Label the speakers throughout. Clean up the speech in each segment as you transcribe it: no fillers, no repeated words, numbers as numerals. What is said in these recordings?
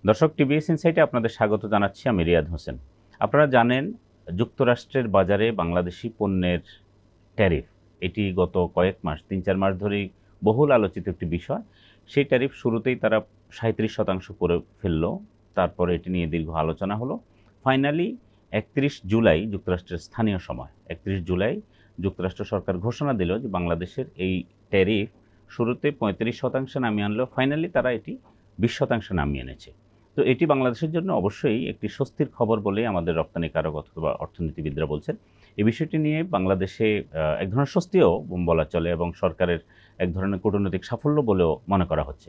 Speaker 1: দর্শক, টিবিএস ইনসাইটে আপনাদের স্বাগত জানাচ্ছি। আমি রিয়াদ হোসেন। আপনারা জানেন, যুক্তরাষ্ট্রের বাজারে বাংলাদেশি পণ্যের ট্যারিফ, এটি গত কয়েক মাস ৩-৪ মাস ধরেই বহুল আলোচিত একটি বিষয়। সেই ট্যারিফ শুরুতেই তারা ৩৭% করে ফেললো। তারপরে এটি নিয়ে দীর্ঘ আলোচনা হলো। ফাইনালি ৩১ জুলাই যুক্তরাষ্ট্রের স্থানীয় সময় ৩১ জুলাই যুক্তরাষ্ট্র সরকার ঘোষণা দিল যে বাংলাদেশের এই ট্যারিফ শুরুতে ৩৫% নামিয়ে আনলো, ফাইনালি তারা এটি ২০% নামিয়ে এনেছে। তো এটি বাংলাদেশের জন্য অবশ্যই একটি স্বস্তির খবর বলেই আমাদের রপ্তানিকারক অথবা অর্থনীতিবিদরা বলছেন। এই বিষয়টি নিয়ে বাংলাদেশে এক ধরনের স্বস্তিও বলা চলে এবং সরকারের এক ধরনের কূটনৈতিক সাফল্য বলেও মনে করা হচ্ছে।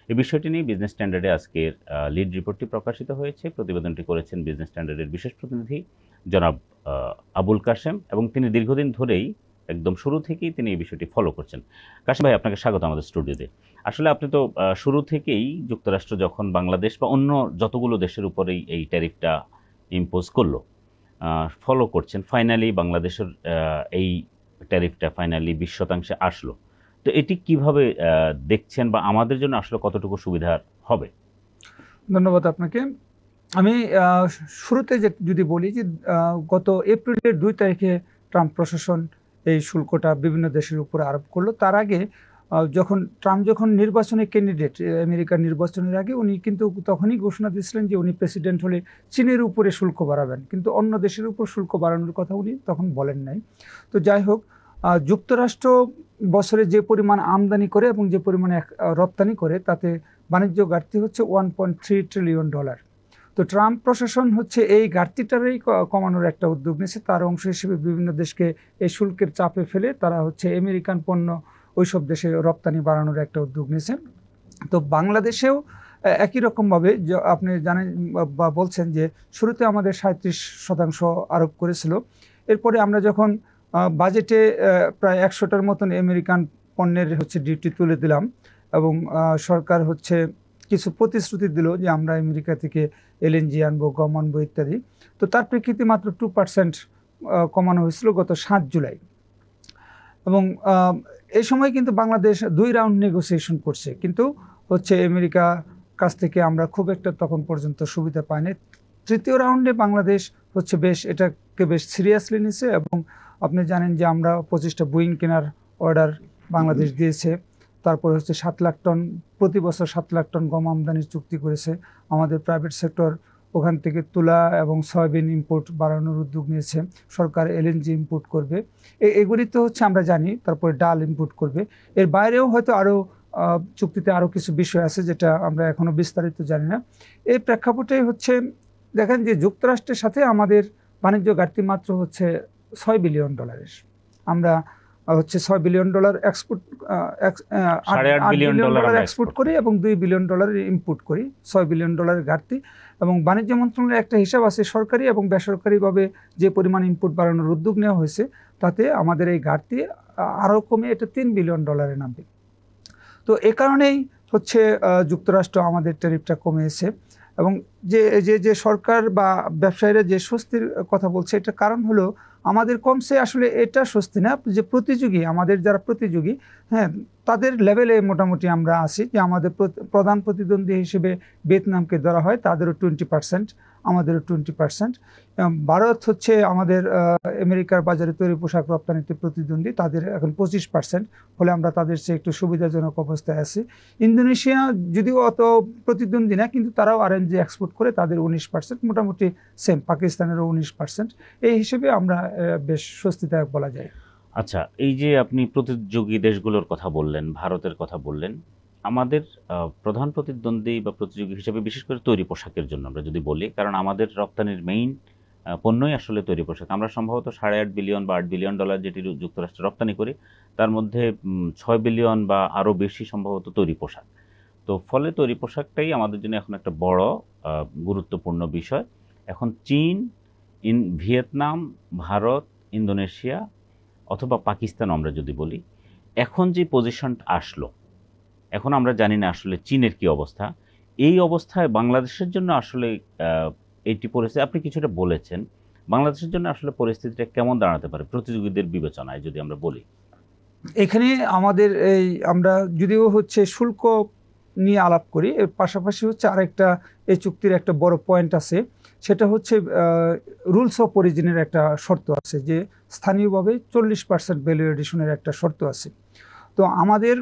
Speaker 1: এই বিষয়টি নিয়ে বিজনেস স্ট্যান্ডার্ডে আজকের লিড রিপোর্টটি প্রকাশিত হয়েছে। প্রতিবেদনটি করেছেন বিজনেস স্ট্যান্ডার্ডের বিশেষ প্রতিনিধি জনাব আবুল কাশেম, এবং তিনি দীর্ঘদিন ধরেই একদম শুরু থেকেই তিনি এই বিষয়টি ফলো করছেন। কাশেম ভাই, আপনাকে স্বাগত আমাদের স্টুডিওতে। আসলে আপনি তো শুরু থেকেই যুক্তরাষ্ট্র যখন বাংলাদেশ বা অন্য যতগুলো দেশের উপরেই এই ট্যারিফটা ইম্পোজ করলো ফলো করছেন, ফাইনালি বাংলাদেশের এই ট্যারিফটা ফাইনালি ২০% আসলো। তো এটি কিভাবে দেখছেন বা আমাদের জন্য আসলে কতটুকু সুবিধার হবে?
Speaker 2: ধন্যবাদ আপনাকে। আমি শুরুতে যদি বলি যে গত এপ্রিলের ২ তারিখে ট্রাম্প প্রশাসন এই শুল্কটা বিভিন্ন দেশের উপরে আরোপ করলো। তার আগে ট্রাম্প যখন নির্বাচনে ক্যান্ডিডেট, আমেরিকার নির্বাচনের আগে উনি কিন্তু তখনই ঘোষণা দিয়েছিলেন যে উনি প্রেসিডেন্ট হলে চীনের উপরে শুল্ক বাড়াবেন, কিন্তু অন্য দেশের উপর শুল্ক বাড়ানোর কথা উনি তখন বলেন নাই। তো যাই হোক, যুক্তরাষ্ট্র বছরে যে পরিমাণ আমদানি করে এবং যে পরিমাণে রপ্তানি করে তাতে বাণিজ্য ঘাটতি হচ্ছে $1.3 ট্রিলিয়ন। তো ট্রাম্প প্রশাসন হচ্ছে এই ঘাটতিটারই কমানোর একটা উদ্যোগ নিয়েছে। তার অংশ হিসেবে বিভিন্ন দেশকে এই শুল্কের চাপে ফেলে তারা হচ্ছে আমেরিকান পণ্য ওইসব দেশে রপ্তানি বাড়ানোর একটা উদ্যোগ নিয়েছে। তো বাংলাদেশেও একই রকমভাবে আপনি জানেন বা বলছেন যে শুরুতে আমাদের ৩৭% আরোপ করেছিল। এরপরে আমরা যখন বাজেটে প্রায় ১০০টার মতন আমেরিকান পণ্যের হচ্ছে ডিউটি তুলে দিলাম এবং সরকার হচ্ছে কিছু প্রতিশ্রুতি দিল যে আমরা আমেরিকা থেকে এলএনজি আনবো, গম আনবো ইত্যাদি। তো তার প্রেক্ষিতে মাত্র 2% কমানো হয়েছিল গত ৭ জুলাই। এবং এই সময় কিন্তু বাংলাদেশ ২ রাউন্ড নেগোসিয়েশন করছে, কিন্তু হচ্ছে আমেরিকা কাছ থেকে আমরা খুব একটা তখন পর্যন্ত সুবিধা পাইনি। তৃতীয় রাউন্ডে বাংলাদেশ হচ্ছে এটাকে বেশ সিরিয়াসলি নিছে এবং আপনি জানেন যে আমরা 25টা বোয়িং কেনার অর্ডার বাংলাদেশ দিয়েছে। তারপরে হচ্ছে ৭ লাখ টন, প্রতি বছর ৭ লাখ টন গম আমদানির চুক্তি করেছে। আমাদের প্রাইভেট সেক্টর ওখান থেকে তুলা এবং সয়াবিন ইম্পোর্ট বাড়ানোর উদ্যোগ নিয়েছে। সরকার এলএনজি ইম্পোর্ট করবে, এগুলি তো হচ্ছে আমরা জানি। তারপরে ডাল ইম্পোর্ট করবে। এর বাইরেও হয়তো আরও চুক্তিতে আরও কিছু বিষয় আছে যেটা আমরা এখনও বিস্তারিত জানি না। এই প্রেক্ষাপটে হচ্ছে দেখেন যে যুক্তরাষ্ট্রের সাথে আমাদের বাণিজ্য ঘাটতি মাত্র হচ্ছে $৬ বিলিয়ন। আমরা হচ্ছে $৬ বিলিয়ন এক্সপোর্ট, $৮ বিলিয়ন এক্সপোর্ট করি এবং $2 বিলিয়ন ইম্পোর্ট করি। $৬ বিলিয়ন ঘাটতি। এবং বাণিজ্য মন্ত্রণালয়ের একটা হিসাব আছে, সরকারি এবং বেসরকারিভাবে যে পরিমাণ ইম্পোর্ট বাড়ানোর উদ্যোগ নেওয়া হয়েছে তাতে আমাদের এই ঘাটতি আরও কমে এটা $3 বিলিয়ন নামবে। তো এ কারণেই হচ্ছে যুক্তরাষ্ট্র আমাদের ট্যারিফটা কমিয়েছে। এবং যে সরকার বা ব্যবসায়ীরা যে স্বস্তির কথা বলছে, এটা কারণ হলো আমাদের কমছে, আসলে এটা স্বস্তি না, যে প্রতিযোগী, আমাদের যারা প্রতিযোগী, হ্যাঁ, তাদের লেভেলে মোটামুটি আমরা আছি। যে আমাদের প্রধান প্রতিদ্বন্দ্বী হিসেবে ভিয়েতনামকে ধরা হয়, তাদেরও 20%, আমাদেরও 20%। ভারত হচ্ছে আমাদের আমেরিকার বাজারে তৈরি পোশাক রপ্তানিতে প্রতিদ্বন্দ্বী, তাদের এখন 25%, ফলে আমরা তাদের চেয়ে একটু সুবিধাজনক অবস্থায় আছি। ইন্দোনেশিয়া যদিও অত প্রতিদ্বন্দ্বী না, কিন্তু তারাও আরএনজি এক্সপোর্ট করে, তাদের 19%, মোটামুটি সেম, পাকিস্তানেরও 19%। এই হিসেবে আমরা বেশ স্বস্তিদায়ক বলা যায়।
Speaker 1: আচ্ছা, এই যে আপনি প্রতিযোগী দেশগুলোর কথা বললেন, ভারতের কথা বললেন, আমাদের প্রধান প্রতিদ্বন্দ্বী বা প্রতিযোগী হিসেবে বিশেষ করে তৈরি পোশাকের জন্য আমরা যদি বলি, কারণ আমাদের রপ্তানির মেইন পণ্যই আসলে তৈরি পোশাক। আমরা সম্ভবত $8.5 বিলিয়ন বা $8 বিলিয়ন যেটি যুক্তরাষ্ট্রে রপ্তানি করি, তার মধ্যে $6 বিলিয়ন বা আরও বেশি সম্ভবত তৈরি পোশাক। তো ফলে তৈরি পোশাকটাই আমাদের জন্য এখন একটা বড় গুরুত্বপূর্ণ বিষয়। এখন চীন, ভিয়েতনাম, ভারত, ইন্দোনেশিয়া অথবা পাকিস্তান আমরা যদি বলি, এখন যে পজিশনটা আসলো, এখন আমরা জানি না আসলে চীনের কি অবস্থা। এই অবস্থায় বাংলাদেশের জন্য আসলে এইটি পরিস্থিতি, আপনি কিছুটা বলেছেন, বাংলাদেশের জন্য আসলে পরিস্থিতিটা কেমন দাঁড়াতে পারে প্রতিযোগীদের বিবেচনায় যদি আমরা বলি?
Speaker 2: এখানে আমাদের আমরা যদিও হচ্ছে শুল্ক নিয়ে আলাপ করি, এর পাশাপাশি হচ্ছে আরেকটা এই চুক্তির একটা বড় পয়েন্ট আছে, সেটা হচ্ছে রুলস অফ অরিজিনের একটা শর্ত আছে, যে স্থানীয়ভাবে 40% ভ্যালু এডিশনের একটা শর্ত আছে। তো আমাদের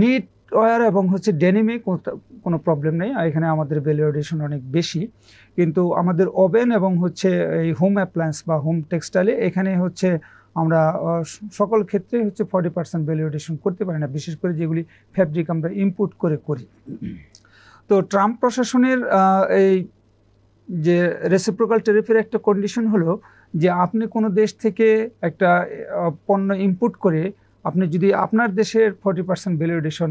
Speaker 2: নিট ওয়্যার এবং হচ্ছে ডেনিমে কোনো প্রবলেম নেই, এখানে আমাদের ভ্যালু এডিশন অনেক বেশি। কিন্তু আমাদের ওভেন এবং হচ্ছে এই হোম অ্যাপ্লায়েন্স বা হোম টেক্সটাইলে এখানে হচ্ছে আমরা সকল ক্ষেত্রে হচ্ছে 40% ভ্যালু এডিশন করতে পারি না, বিশেষ করে যেগুলি ফ্যাব্রিক আমরা ইম্পোর্ট করে করি। তো ট্রাম্প প্রশাসনের এই যে রেসিপ্রোকাল ট্যারিফের একটা কন্ডিশন হলো যে আপনি কোনো দেশ থেকে একটা পণ্য ইম্পোর্ট করে আপনি যদি আপনার দেশের 40% ভ্যালু এডিশন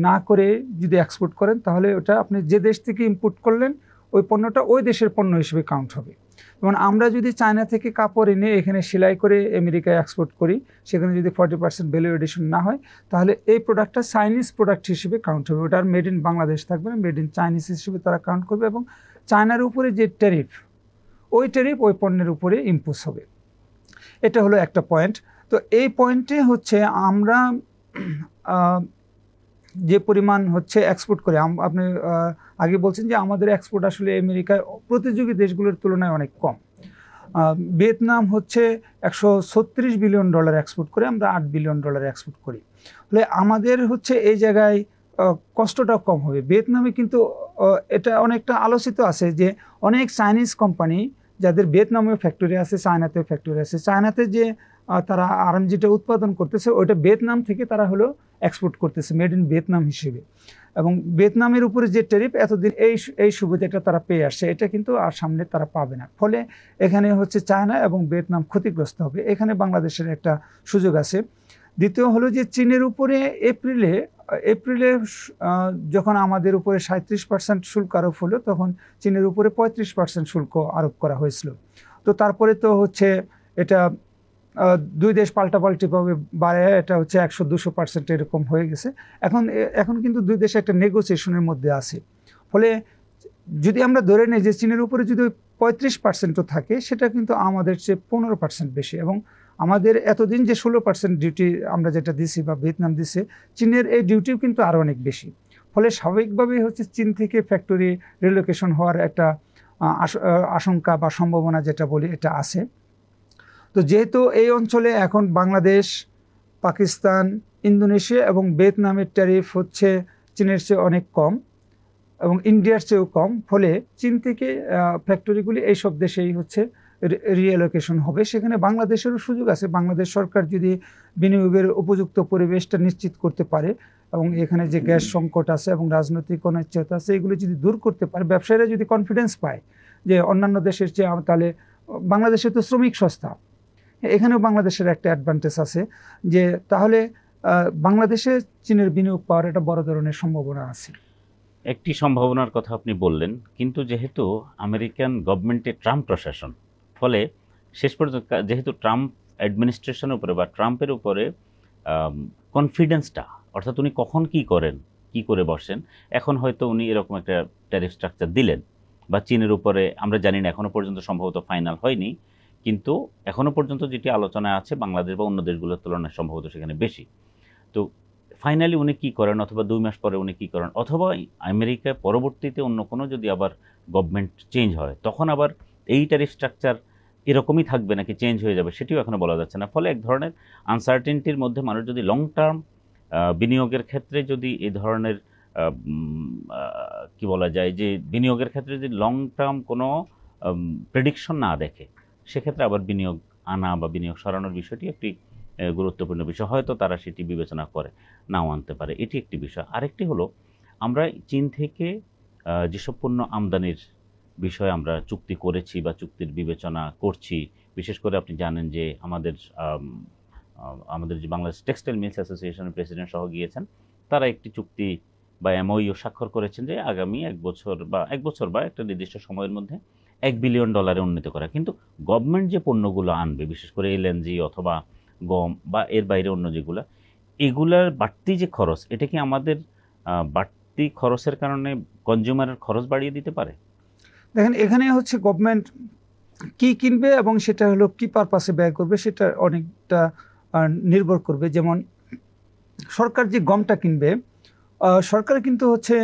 Speaker 2: না করে যদি এক্সপোর্ট করেন, তাহলে ওটা আপনি যে দেশ থেকে ইম্পোর্ট করলেন ওই পণ্যটা ওই দেশের পণ্য হিসেবে কাউন্ট হবে। যেমন আমরা যদি চায়না থেকে কাপড় এনে এখানে সেলাই করে আমেরিকায় এক্সপোর্ট করি, সেখানে যদি 40% ভ্যালু এডিশন না হয়, তাহলে এই প্রোডাক্টটা চাইনিজ প্রোডাক্ট হিসেবে কাউন্ট হবে, ওটার মেড ইন বাংলাদেশ থাকবে না, মেড ইন চাইনিজ হিসেবে তারা কাউন্ট করবে, এবং চায়নার উপরে যে ট্যারিফ ওই পণ্যের উপরে ইম্পোজ হবে। এটা হলো একটা পয়েন্ট। তো এই পয়েন্টে হচ্ছে আমরা যে পরিমাণ হচ্ছে এক্সপোর্ট করে, আপনি আগে বলছেন যে আমাদের এক্সপোর্ট আসলে আমেরিকার প্রতিযোগী দেশগুলোর তুলনায় অনেক কম। ভিয়েতনাম হচ্ছে $136 বিলিয়ন এক্সপোর্ট করে, আমরা $8 বিলিয়ন এক্সপোর্ট করি। ফলে আমাদের হচ্ছে এই জায়গায় কষ্টটাও কম হবে। ভিয়েতনামে কিন্তু এটা অনেকটা আলোচিত আছে যে অনেক চাইনিজ কোম্পানি যাদের ভিয়েতনামেও ফ্যাক্টরি আছে, চায়নাতেও ফ্যাক্টরি আছে, চায়নাতে যে তারা আরএমজিটা উৎপাদন করতেছে ওইটা ভিয়েতনাম থেকে তারা হলো এক্সপোর্ট করতেছে মেড ইন ভিয়েতনাম হিসেবে, এবং ভিয়েতনামের উপরে যে ট্যারিফ এতদিন এই সুবিধাটা তারা পেয়ে আসছে, এটা কিন্তু আর সামনে তারা পাবে না। ফলে এখানে হচ্ছে চায়না এবং ভিয়েতনাম ক্ষতিগ্রস্ত হবে, এখানে বাংলাদেশের একটা সুযোগ আছে। দ্বিতীয় হলো যে চীনের উপরে এপ্রিলে যখন আমাদের উপরে 37% শুল্ক আরোপ হলো, তখন চীনের উপরে 35% শুল্ক আরোপ করা হয়েছিল। তো তারপরে তো হচ্ছে এটা দুই দেশ পাল্টাপাল্টিভাবে বাড়ে, এটা হচ্ছে 100-200% এরকম হয়ে গেছে। এখন কিন্তু দুই দেশ একটা নেগোসিয়েশনের মধ্যে আছে। ফলে যদি আমরা ধরে নিই যে চীনের উপরে যদি 35%ও থাকে, সেটা কিন্তু আমাদের চেয়ে 15% বেশি, এবং আমাদের এতদিন যে 16% ডিউটি আমরা যেটা দিছি বা ভিয়েতনাম দিছে, চীনের এই ডিউটিও কিন্তু আরও অনেক বেশি। ফলে স্বাভাবিকভাবেই হচ্ছে চীন থেকে ফ্যাক্টরি রিলোকেশন হওয়ার একটা আশঙ্কা বা সম্ভাবনা যেটা বলি এটা আছে। তো যেহেতু এই অঞ্চলে এখন বাংলাদেশ, পাকিস্তান, ইন্দোনেশিয়া এবং ভিয়েতনামের ট্যারিফ হচ্ছে চীনের চেয়ে অনেক কম এবং ইন্ডিয়ার চেয়েও কম, ফলে চীন থেকে ফ্যাক্টরিগুলি এইসব দেশেই হচ্ছে রিঅ্যালোকেশন হবে। সেখানে বাংলাদেশেরও সুযোগ আছে, বাংলাদেশ সরকার যদি বিনিয়োগের উপযুক্ত পরিবেশটা নিশ্চিত করতে পারে এবং এখানে যে গ্যাস সংকট আছে এবং রাজনৈতিক অনিশ্চয়তা আছে এগুলো যদি দূর করতে পারে, ব্যবসায়ীরা যদি কনফিডেন্স পায় যে অন্যান্য দেশের চেয়ে, তাহলে বাংলাদেশে তো শ্রমিক সস্তা, এখানেও বাংলাদেশের একটা অ্যাডভান্টেজ আছে, যে তাহলে বাংলাদেশে চীনের বিনিয়োগ পাওয়ার একটা বড় ধরনের সম্ভাবনা আছে।
Speaker 1: একটি সম্ভাবনার কথা আপনি বললেন, কিন্তু যেহেতু আমেরিকান গভর্নমেন্টে ট্রাম্প প্রশাসন, ফলে শেষ পর্যন্ত যেহেতু ট্রাম্প অ্যাডমিনিস্ট্রেশনের উপরে বা ট্রাম্পের উপরে কনফিডেন্সটা, অর্থাৎ উনি কখন কি করেন, কি করে বসেন, এখন হয়তো উনি এরকম একটা ট্যারিফ স্ট্রাকচার দিলেন বা চীনের উপরে, আমরা জানি না এখনও পর্যন্ত সম্ভবত ফাইনাল হয়নি, কিন্তু এখনও পর্যন্ত যেটি আলোচনায় আছে বাংলাদেশ বা অন্য দেশগুলোর তুলনায় সম্ভবত সেখানে বেশি। তো ফাইনালি উনি কী করেন, অথবা 2 মাস পরে উনি কী করেন, অথবা আমেরিকায় পরবর্তীতে অন্য কোনো যদি আবার গভর্নমেন্ট চেঞ্জ হয়, তখন আবার এই ট্যারিফ স্ট্রাকচার এরকমই থাকবে নাকি চেঞ্জ হয়ে যাবে, সেটিও এখনও বলা যাচ্ছে না। ফলে এক ধরনের আনসার্টেনটির মধ্যে মানুষ যদি লং টার্ম বিনিয়োগের ক্ষেত্রে যদি এই ধরনের কি বলা যায়, যে বিনিয়োগের ক্ষেত্রে যদি লং টার্ম কোনো প্রেডিকশন না দেখে, সেক্ষেত্রে আবার বিনিয়োগ আনা বা বিনিয়োগ সরানোর বিষয়টি একটি গুরুত্বপূর্ণ বিষয়, হয়তো তারা সেটি বিবেচনা করে নাও আনতে পারে, এটি একটি বিষয়। আরেকটি হলো, আমরা চীন থেকে যেসব পণ্য আমদানির বিষয়ে আমরা চুক্তি করেছি বা চুক্তির বিবেচনা করছি, বিশেষ করে আপনি জানেন যে আমাদের যে বাংলাদেশ টেক্সটাইল মিলস অ্যাসোসিয়েশনের প্রেসিডেন্ট সহ গিয়েছেন, তারা একটি চুক্তি বা এমওইউ স্বাক্ষর করেছেন যে আগামী এক বছর বা একটা নির্দিষ্ট সময়ের মধ্যে $1 বিলিয়ন উন্নীত করা। কিন্তু গভর্নমেন্ট যে পণ্যগুলো আনবে, বিশেষ করে এলএনজি অথবা গম বা এর বাইরে অন্য যেগুলো, এগুলার বাড়তি যে খরচ, এটা কি আমাদের বাড়তি খরচের কারণে কনজিউমারের খরচ বাড়িয়ে দিতে পারে?
Speaker 2: দেখেন, এখানে হচ্ছে গভর্নমেন্ট কি কিনবে এবং সেটা হলো কি পারপাসে ব্যয় করবে, সেটা অনেকটা নির্ভর করবে। যেমন সরকার যে গমটা কিনবে, সরকার কিন্তু হচ্ছে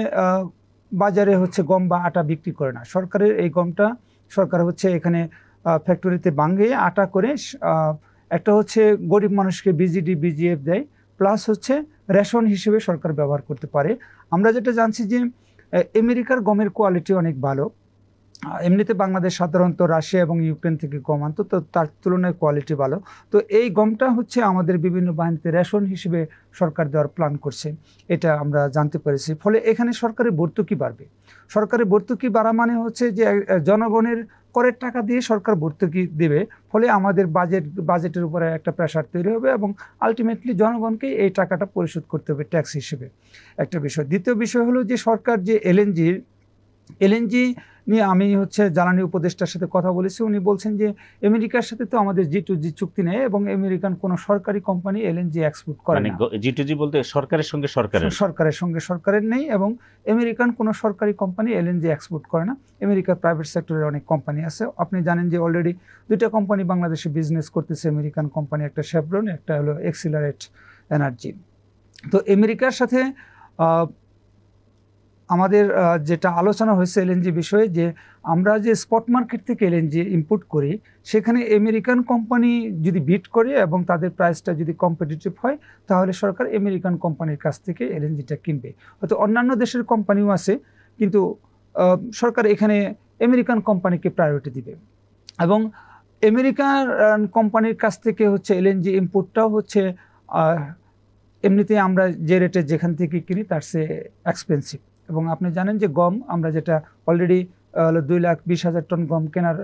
Speaker 2: বাজারে হচ্ছে গম বা আটা বিক্রি করে না। সরকারের এই গমটা সরকার হচ্ছে এখানে ফ্যাক্টরিতে বাঙ্গিয়ে আটা করে একটা হচ্ছে গরিব মানুষকে বিজিডি বিজিএফ দেয়, প্লাস হচ্ছে রেশন হিসেবে সরকার ব্যবহার করতে পারে। আমরা যেটা জানছি যে আমেরিকার গমের কোয়ালিটি অনেক ভালো। এমনিতে বাংলাদেশ সাধারণত রাশিয়া এবং ইউক্রেন থেকে গম আনতো, তো তার তুলনায় কোয়ালিটি ভালো। তো এই গমটা হচ্ছে আমাদের বিভিন্ন বাহিনীতে রেশন হিসেবে সরকার দেওয়ার প্ল্যান করছে, এটা আমরা জানতে পেরেছি। ফলে এখানে সরকারের ভর্তুকি বাড়বে। সরকারের ভর্তুকি বাড়া মানে হচ্ছে যে জনগণের করের টাকা দিয়ে সরকার ভর্তুকি দেবে, ফলে আমাদের বাজেটের উপরে একটা প্রেশার তৈরি হবে এবং আলটিমেটলি জনগণকে এই টাকাটা পরিশোধ করতে হবে ট্যাক্স হিসেবে, একটা বিষয়। দ্বিতীয় বিষয় হলো যে সরকার যে এলএনজি নিয়ে আমি হচ্ছে জ্বালানি উপদেষ্টার সাথে কথা বলেছি, উনি বলছেন যে আমেরিকার সাথে তো আমাদের G2G চুক্তি নেই এবং আমেরিকান কোনো সরকারি কোম্পানি এলএনজি এক্সপোর্ট করে না।
Speaker 1: G2G বলতে সরকারের সঙ্গে
Speaker 2: সরকারের নেই, এবং আমেরিকান কোনো সরকারি কোম্পানি এলএনজি এক্সপোর্ট করে না। আমেরিকার প্রাইভেট সেক্টরের অনেক কোম্পানি আছে। আপনি জানেন যে অলরেডি দুইটা কোম্পানি বাংলাদেশে বিজনেস করতেছে, আমেরিকান কোম্পানি, একটা শেভরন, একটা হলো এক্সিলারেট এনার্জি। তো আমেরিকার সাথে আমাদের যেটা আলোচনা হয়েছে এলএনজি বিষয়ে, যে আমরা যে স্পট মার্কেট থেকে এলএনজি ইম্পোর্ট করি, সেখানে আমেরিকান কোম্পানি যদি বিড করে এবং তাদের প্রাইসটা যদি কম্পিটিটিভ হয়, তাহলে সরকার আমেরিকান কোম্পানির কাছ থেকে এলএনজিটা কিনবে। হয়তো অন্যান্য দেশের কোম্পানিও আছে, কিন্তু সরকার এখানে আমেরিকান কোম্পানিকে প্রায়োরিটি দিবে। এবং আমেরিকান কোম্পানির কাছ থেকে হচ্ছে এলএনজি ইম্পোর্টটাও হচ্ছে এমনিতে আমরা যে রেটে যেখান থেকে কিনি তার চেয়ে এক্সপেন্সিভ। এবং আপনি জানেন যে গম আমরা যেটা অলরেডি 2,20,000 টন গম কেনার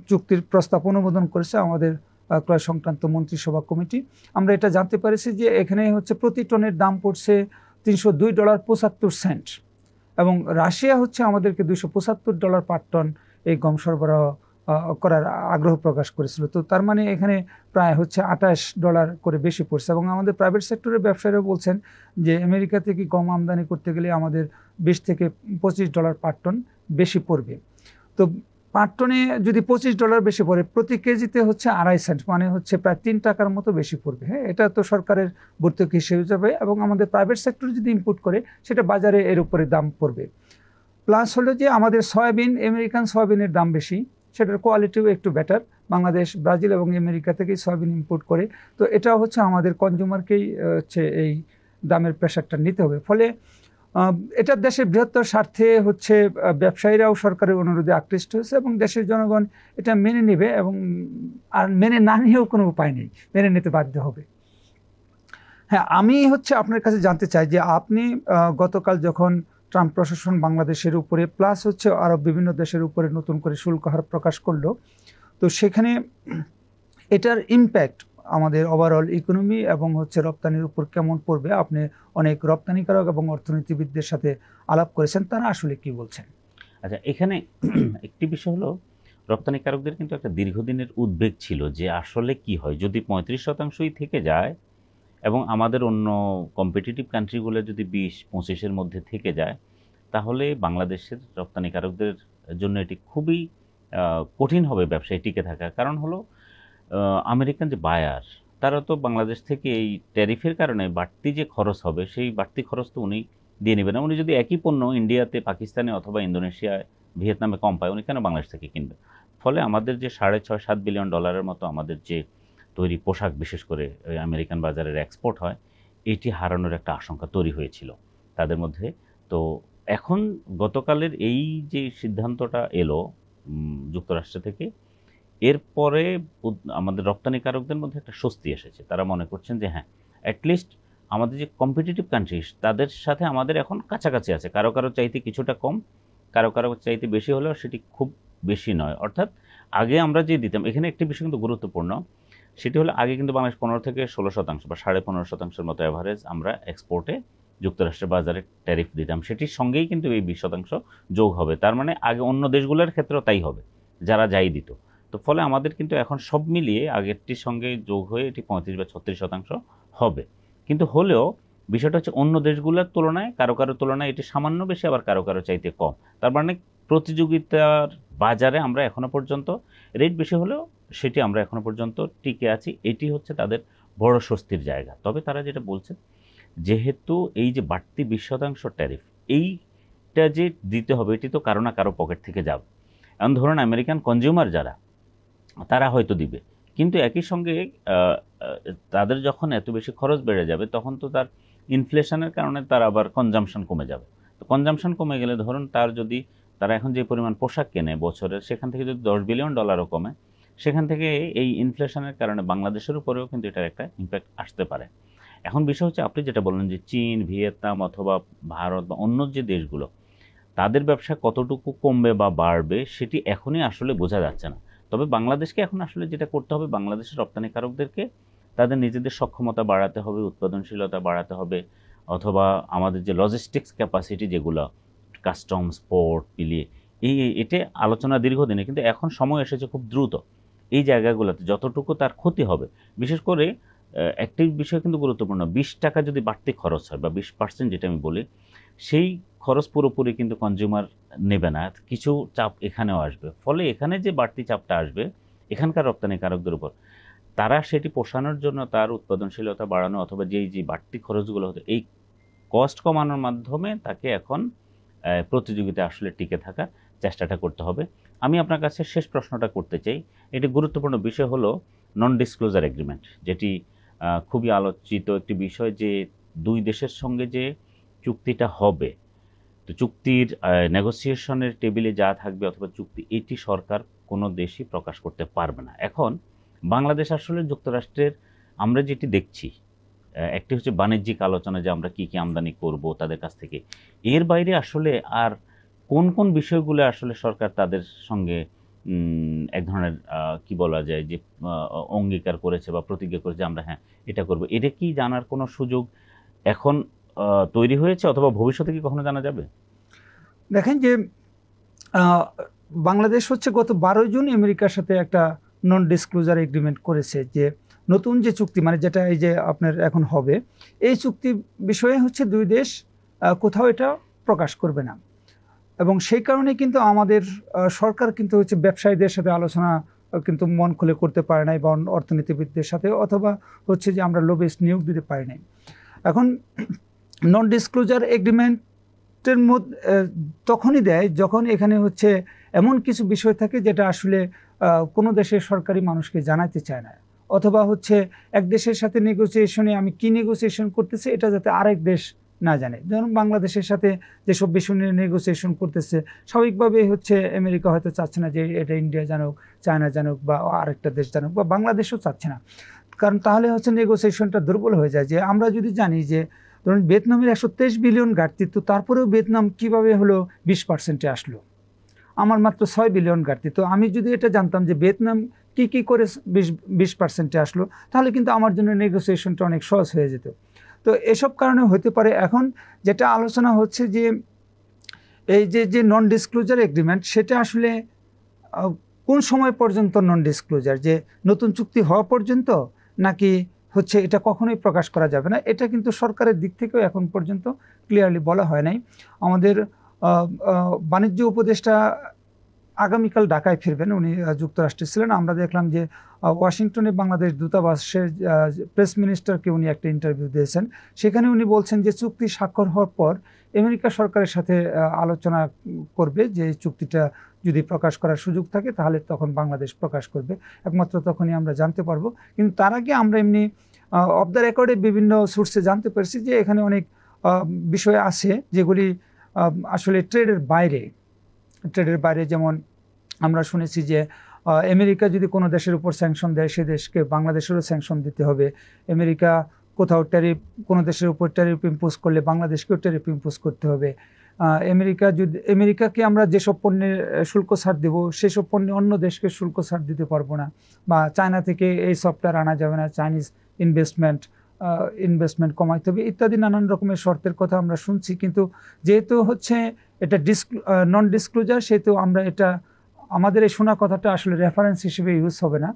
Speaker 2: চুক্তির প্রস্তাব অনুমোদন করেছে আমাদের ক্রয় সংক্রান্ত মন্ত্রিসভা কমিটি। আমরা এটা জানতে পেরেছি যে এখানে হচ্ছে প্রতি টনের দাম পড়ছে $302.75, এবং রাশিয়া হচ্ছে আমাদেরকে $275 পার টন এই গম সরবরাহ করার আগ্রহ প্রকাশ করেছিল। তো তার মানে এখানে প্রায় হচ্ছে $28 করে বেশি পড়ছে। এবং আমাদের প্রাইভেট সেক্টরের ব্যবসায়ীরা বলছেন যে আমেরিকা থেকে গম আমদানি করতে গেলে আমাদের $20 থেকে $25 পার টন বেশি পড়বে। তো পার টনে যদি $25 বেশি পড়ে, প্রতি কেজিতে হচ্ছে 2.5 সেন্ট, মানে হচ্ছে প্রায় 3 টাকার মতো বেশি পড়বে। হ্যাঁ, এটা তো সরকারের ভর্তুকি হিসেবে যাবে, এবং আমাদের প্রাইভেট সেক্টর যদি ইম্পোর্ট করে সেটা বাজারে এর উপরে দাম পড়বে। প্লাস হলো যে আমাদের সয়াবিন, আমেরিকান সয়াবিনের দাম বেশি, সেটার কোয়ালিটিও একটু বেটার। বাংলাদেশ, ব্রাজিল এবং আমেরিকা থেকেই সয়াবিন ইম্পোর্ট করে। তো এটা হচ্ছে আমাদের কনজিউমারকেই হচ্ছে এই দামের প্রেশারটা নিতে হবে। ফলে এটা দেশের বৃহত্তর স্বার্থে হচ্ছে ব্যবসায়ীরাও সরকারের অনুরোধে আকৃষ্ট হয়েছে, এবং দেশের জনগণ এটা মেনে নেবে, এবং আর মেনে না নিয়েও কোনো উপায় নেই, মেনে নিতে বাধ্য হবে। হ্যাঁ, আমি হচ্ছে আপনার কাছে জানতে চাই যে আপনি গতকাল যখন ট্রাম্প প্রশাসন বাংলাদেশের উপরে প্লাস হচ্ছে আরও বিভিন্ন দেশের উপরে নতুন করে শুল্ক হার প্রকাশ করলো, তো সেখানে এটার ইম্প্যাক্ট আমাদের ওভারঅল ইকোনমি এবং হচ্ছে রপ্তানির উপর কেমন পড়বে? আপনি অনেক রপ্তানিকারক এবং অর্থনীতিবিদদের সাথে আলাপ করেছেন, তারা আসলে কি বলছেন?
Speaker 1: আচ্ছা, এখানে একটি বিষয় হলো রপ্তানিকারকদের কিন্তু একটা দীর্ঘদিনের উদ্বেগ ছিল যে আসলে কি হয় যদি 35%ই থেকে যায় এবং আমাদের অন্য কম্পিটিটিভ কান্ট্রিগুলো যদি 20-25-এর মধ্যে থেকে যায়, তাহলে বাংলাদেশের রপ্তানিকারকদের জন্য এটি খুবই কঠিন হবে ব্যবসায় টিকে থাকা। কারণ হলো আমেরিকান যে বায়ার, তারা তো বাংলাদেশ থেকে এই ট্যারিফের কারণে বাড়তি যে খরচ হবে সেই বাড়তি খরচ তো উনি দিয়ে নেবেন না। উনি যদি একই পণ্য ইন্ডিয়াতে, পাকিস্তানে অথবা ইন্দোনেশিয়ায়, ভিয়েতনামে কম পায়, উনি কেন বাংলাদেশ থেকে কিনবে? ফলে আমাদের যে $6.5-7 বিলিয়ন ডলারের মতো আমাদের যে তৈরি পোশাক বিশেষ করে আমেরিকান বাজারের এক্সপোর্ট হয়, এটি হারানোর একটা আশঙ্কা তৈরি হয়েছিল তাদের মধ্যে। তো এখন গতকালের এই যে সিদ্ধান্তটা এলো যুক্তরাষ্ট্র থেকে, এরপরে আমাদের রপ্তানিকারকদের মধ্যে একটা স্বস্তি এসেছে। তারা মনে করছেন যে হ্যাঁ, অ্যাটলিস্ট আমাদের যে কম্পিটিটিভ কান্ট্রিজ তাদের সাথে আমাদের এখন কাছাকাছি আছে, কারো কারো চাইতে কিছুটা কম, কারো কারো চাইতে বেশি হলেও সেটি খুব বেশি নয়। অর্থাৎ আগে আমরা যে দিতাম, এখানে একটি বিষয় কিন্তু গুরুত্বপূর্ণ, সেটি হলো আগে কিন্তু বাংলাদেশ 15 থেকে 16% বা 15.5%-এর মতো অ্যাভারেজ আমরা এক্সপোর্টে যুক্তরাষ্ট্রের বাজারে ট্যারিফ দিতাম। সেটির সঙ্গেই কিন্তু এই 20% যোগ হবে। তার মানে আগে অন্য দেশগুলোর ক্ষেত্রেও তাই হবে, যারা যাই দিত। তো ফলে আমাদের কিন্তু এখন সব মিলিয়ে আগেরটির সঙ্গে যোগ হয়ে এটি 35 বা 36% হবে। কিন্তু হলেও বিষয়টা হচ্ছে অন্য দেশগুলোর তুলনায়, কারো কারো তুলনায় এটি সামান্য বেশি, আবার কারো কারো চাইতে কম। তার মানে প্রতিযোগিতার বাজারে আমরা এখনো পর্যন্ত রেট বেশি হলেও সেটি আমরা এখনো পর্যন্ত টিকে আছি। এটি হচ্ছে তাদের বড় স্বস্তির জায়গা। তবে তারা যেটা বলছে যেহেতু এই যে বাড়তি 20% ট্যারিফ, এইটা যে দিতে হবে এটি তো কারো না কারো পকেট থেকে যাবে। এখন ধরুন আমেরিকান কনজিউমার যারা, তারা হয়তো দিবে, কিন্তু একই সঙ্গে তাদের যখন এত বেশি খরচ বেড়ে যাবে তখন তো তার ইনফ্লেশনের কারণে তার আবার কনজাম্পশন কমে যাবে। তো কনজাম্পশন কমে গেলে ধরুন তার যদি তারা এখন যে পরিমাণ পোশাক কেনে বছরের, সেখান থেকে যদি $10 বিলিয়ন কমে, সেখান থেকে এই ইনফ্লেশনের কারণে বাংলাদেশের উপরেও কিন্তু এটার একটা ইম্প্যাক্ট আসতে পারে। এখন বিষয় হচ্ছে আপনি যেটা বললেন যে চীন, ভিয়েতনাম অথবা ভারত বা অন্য যে দেশগুলো, তাদের ব্যবসা কতটুকু কমবে বা বাড়বে সেটি এখনই আসলে বোঝা যাচ্ছে না। তবে বাংলাদেশকে এখন আসলে যেটা করতে হবে, বাংলাদেশের রপ্তানিকারকদেরকে তাদের নিজেদের সক্ষমতা বাড়াতে হবে, উৎপাদনশীলতা বাড়াতে হবে, অথবা আমাদের যে লজিস্টিক্স ক্যাপাসিটি যেগুলো, কাস্টমস, পোর্ট, পিলিয়ে, এতে আলোচনা দীর্ঘদিনে, কিন্তু এখন সময় এসেছে খুব দ্রুত এই জায়গাগুলোতে যতটুকু তার ক্ষতি হবে। বিশেষ করে একটি বিষয় কিন্তু গুরুত্বপূর্ণ, 20 টাকা যদি বাড়তি খরচ হয় বা 20% যেটা আমি বলি, সেই খরচ পুরোপুরি কিন্তু কনজিউমার নেবে না, কিছু চাপ এখানেও আসবে। ফলে এখানে যে বাড়তি চাপটা আসবে এখানকার রপ্তানিকারকদের উপর, তারা সেটি পোষানোর জন্য তার উৎপাদনশীলতা বাড়ানো অথবা যে বাড়তি খরচগুলো হতো এই কস্ট কমানোর মাধ্যমে তাকে এখন প্রতিযোগিতায় আসলে টিকে থাকার চেষ্টাটা করতে হবে। আমি আপনার কাছে শেষ প্রশ্নটা করতে চাই, এটি গুরুত্বপূর্ণ বিষয় হলো নন ডিসক্লোজার এগ্রিমেন্ট, যেটি খুবই আলোচিত একটি বিষয়, যে দুই দেশের সঙ্গে যে চুক্তিটা হবে, তো চুক্তির নেগোসিয়েশনের টেবিলে যা থাকবে অথবা চুক্তি, এটি সরকার কোনো দেশই প্রকাশ করতে পারবে না। এখন বাংলাদেশ আসলে যুক্তরাষ্ট্রের, আমরা যেটি দেখছি, একটি হচ্ছে বাণিজ্যিক আলোচনা যে আমরা কি কি আমদানি করব তাদের কাছ থেকে, এর বাইরে আসলে আর কোন কোন বিষয়গুলো আসলে সরকার তাদের সঙ্গে এক ধরনের কি বলা যায় যে অঙ্গীকার করেছে বা প্রতিজ্ঞা করেছে আমরা হ্যাঁ এটা করব, এটা কি জানার কোনো সুযোগ এখন তৈরি হয়েছে অথবা ভবিষ্যতে কি কখনো জানা যাবে?
Speaker 2: দেখেন যে বাংলাদেশ হচ্ছে গত 12 জুন আমেরিকার সাথে একটা নন ডিসক্লোজার এগ্রিমেন্ট করেছে, যে নতুন যে চুক্তি, মানে যেটা এই যে আপনার এখন হবে, এই চুক্তি বিষয়ে হচ্ছে দুই দেশ কোথাও এটা প্রকাশ করবে না। এবং সেই কারণে কিন্তু আমাদের সরকার কিন্তু হচ্ছে ব্যবসায়ীদের সাথে আলোচনা কিন্তু মন খুলে করতে পারে নাই, বা অর্থনীতিবিদদের সাথে, অথবা হচ্ছে যে আমরা লবিস্ট নিয়োগ দিতে পারি নাই। এখন নন ডিসক্লোজার এগ্রিমেন্টের মধ্যে তখনই দেয় যখন এখানে হচ্ছে এমন কিছু বিষয় থাকে যেটা আসলে কোনো দেশের সরকারি মানুষকে জানাতে চায় না, অথবা হচ্ছে এক দেশের সাথে নেগোসিয়েশনে আমি কি নেগোসিয়েশন করতেছি এটা যাতে আরেক দেশ না জানে। যেমন বাংলাদেশের সাথে যেসব বিষয় নিয়ে নেগোসিয়েশন করতেছে, স্বাভাবিকভাবেই হচ্ছে আমেরিকা হয়তো চাচ্ছে না যে এটা ইন্ডিয়া জানুক, চায়না জানুক, বা আরেকটা দেশ জানুক, বা বাংলাদেশও চাচ্ছে না, কারণ তাহলে হচ্ছে নেগোসিয়েশনটা দুর্বল হয়ে যায়। যে আমরা যদি জানি যে ধরুন ভিয়েতনামের 123 বিলিয়ন ঘাটতি, তো তারপরেও ভিয়েতনাম কীভাবে হলো 20%-এ আসলো, আমার মাত্র 6 বিলিয়ন ঘাটতি। তো আমি যদি এটা জানতাম যে ভিয়েতনাম কি কি করে 20%-এ আসলো, তাহলে কিন্তু আমার জন্য নেগোসিয়েশনটা অনেক সহজ হয়ে যেত। তো এসব কারণে হতে পারে এখন যেটা আলোচনা হচ্ছে যে এই যে নন ডিসক্লোজার এগ্রিমেন্ট, সেটা আসলে কোন সময় পর্যন্ত নন ডিসক্লোজার, যে নতুন চুক্তি হওয়া পর্যন্ত, নাকি হচ্ছে এটা কখনোই প্রকাশ করা যাবে না, এটা কিন্তু সরকারের দিক থেকেও এখন পর্যন্ত ক্লিয়ারলি বলা হয় নাই। আমাদের বাণিজ্য উপদেষ্টা আগামীকাল ঢাকায় ফিরবেন, উনি যুক্তরাষ্ট্রে ছিলেন। আমরা দেখলাম যে ওয়াশিংটনে বাংলাদেশ দূতাবাসের প্রেস মিনিস্টারকে উনি একটা ইন্টারভিউ দিয়েছেন, সেখানে উনি বলছেন যে চুক্তি স্বাক্ষর হওয়ার পর আমেরিকা সরকারের সাথে আলোচনা করবে, যে চুক্তিটা যদি প্রকাশ করার সুযোগ থাকে তাহলে তখন বাংলাদেশ প্রকাশ করবে, একমাত্র তখনই আমরা জানতে পারবো। কিন্তু তার আগে আমরা এমনি অফ দ্য রেকর্ডে বিভিন্ন সোর্সে জানতে পেরেছি যে এখানে অনেক বিষয় আছে যেগুলি আসলে ট্রেডের বাইরে। যেমন আমরা শুনেছি যে আমেরিকা যদি কোনো দেশের উপর স্যাংশন দেয়, সে দেশকে বাংলাদেশেরও স্যাংশন দিতে হবে। আমেরিকা কোথাও কোনো দেশের উপর ট্যারিফ ইম্পোজ করলে বাংলাদেশকেও ট্যারিফ ইম্পোজ করতে হবে। আমেরিকাকে আমরা যেসব পণ্যের শুল্ক ছাড় দেবো, সেসব পণ্যে অন্য দেশকে শুল্ক ছাড় দিতে পারবো না, বা চায়না থেকে এই সফটওয়্যার আনা যাবে না, চাইনিজ ইনভেস্টমেন্ট কমাইতে হবে, ইত্যাদি নানান রকমের শর্তের কথা আমরা শুনছি। কিন্তু যেহেতু হচ্ছে এটা নন ডিসক্লোজার, সেহেতু আমরা এটা, আমাদের এই শোনা কথাটা আসলে রেফারেন্স হিসেবে ইউজ হবে না।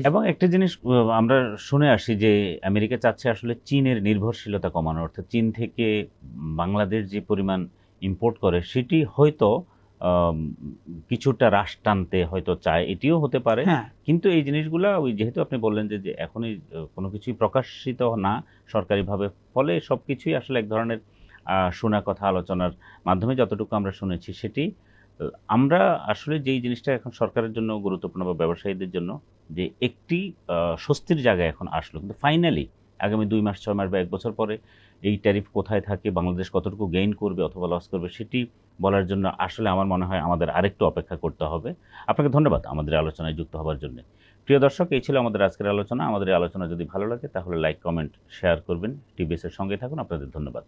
Speaker 1: এবং একটা জিনিস আমরা শুনে আসি যে আমেরিকা চাচ্ছে আসলে চীনের নির্ভরশীলতা কমানো, অর্থাৎ চীন থেকে বাংলাদেশ যে পরিমাণ ইম্পোর্ট করে সেটি হয়তো কিছুটা হ্রাস টানতে হয়তো চায়, এটিও হতে পারে। কিন্তু এই জিনিসগুলা ওই যেহেতু আপনি বললেন যে এখনই কোনো কিছুই প্রকাশিত না, সরকারিভাবে ফলে সব কিছুই আসলে এক ধরনের শোনা কথা আলোচনার মাধ্যমে যতটুকু আমরা শুনেছি সেটি আমরা আসলে যেই জিনিসটা এখন সরকারের জন্য গুরুত্বপূর্ণ বা ব্যবসায়ীদের জন্য যে একটি স্বস্তির জায়গায় এখন আসলো, কিন্তু ফাইনালি আগামী 2 মাস 6 মাস বা 1 বছর পরে এই ট্যারিফ কোথায় থাকে, বাংলাদেশ কতটুকু গেইন করবে অথবা লস করবে সেটি বলার জন্য আসলে আমার মনে হয় আমাদের আরেকটু অপেক্ষা করতে হবে। আপনাকে ধন্যবাদ আমাদের আলোচনায় যুক্ত হওয়ার জন্য। প্রিয় দর্শক, এই ছিল আমাদের আজকের আলোচনা। আমাদের এই আলোচনা যদি ভালো লাগে তাহলে লাইক, কমেন্ট, শেয়ার করবেন। টিবিএস এর সঙ্গে থাকুন। আপনাদের ধন্যবাদ।